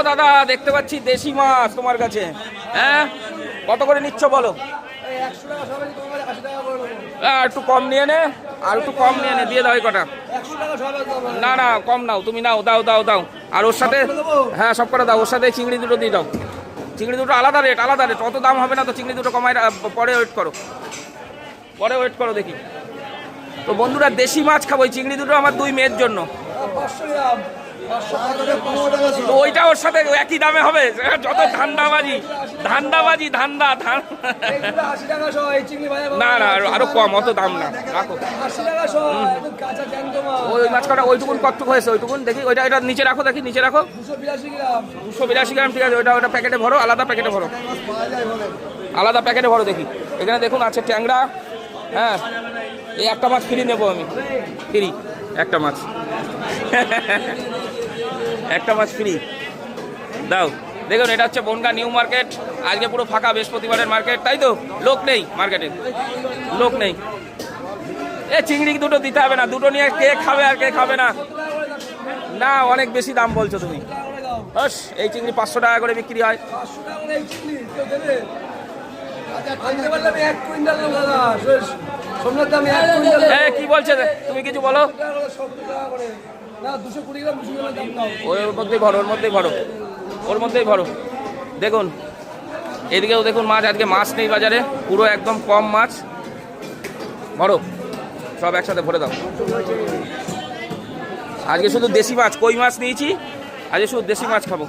দাদা দেখতে পাচ্ছি দেশি মাছ তোমার কাছে। হ্যাঁ, কত করে নিচ্ছ বলো? একটু কম নিয়ে নে, আর একটু কম নিয়ে নে, দিয়ে দাও এই কটা। না না কম নাও, তুমি নাও, দাও দাও দাও। আর ওর সাথে, হ্যাঁ সব কটা দাও, ওর সাথে চিংড়ি দুটো দিয়ে দাও। চিংড়ি দুটো আলাদা রেট, আলাদা রেট, অত দাম হবে না তো। চিংড়ি দুটো কমাই, পরে ওয়েট করো, পরে ওয়েট করো দেখি। তো বন্ধুরা দেশি মাছ খাবো, এই চিংড়ি দুটো আমার 2 মেয়ের জন্য। তো ওইটা ওর সাথে একই দামে হবে? যত ধান্দাবাজি, ধান্দাবাজি, ধান্দা। না না আরো কম, অত দাম না, রাখো। ওই মাছ কটা ওইটুকুন কতটুকু হয়েছে ওইটুকুন দেখি, ওইটা এটা নিচে রাখো, দেখি নিচে রাখো। 282 গ্রাম, ঠিক আছে। ওইটা ওটা প্যাকেটে ভরো, আলাদা প্যাকেটে ভরো, আলাদা প্যাকেটে ভরো দেখি। এখানে দেখুন আছে ট্যাংরা। হ্যাঁ, এই একটা মাছ ফ্রি নেবো আমি, ফ্রি একটা মাছ। একটা মাছ ফ্রি দাও। দেখুন এটা হচ্ছে বনগাঁ নিউ মার্কেট। আজকে পুরো ফাঁকা, বৃহস্পতিবারের মার্কেট, তাই তো? লোক নেই মার্কেটে, লোক নেই। এ চিংড়ি দুটো দিতে হবে না, দুটো নিয়ে কে খাবে আর কে খাবে না। না অনেক বেশি দাম বলছো তুমি। বাস এই চিংড়ি 500 টাকা করে বিক্রি হয়। কি বলছে তুমি, কিছু বলো। ওর মধ্যেই ভরো, ওর মধ্যেই ভরো, ওর মধ্যেই ভরো। দেখুন এদিকেও দেখুন মাছ, আজকে মাছ নেই বাজারে, পুরো একদম কম মাছ। ভরো, সব একসাথে ভরে দাও। আজকে শুধু দেশি মাছ, কই মাছ নিয়েছি, আজকে শুধু দেশি মাছ খাবো।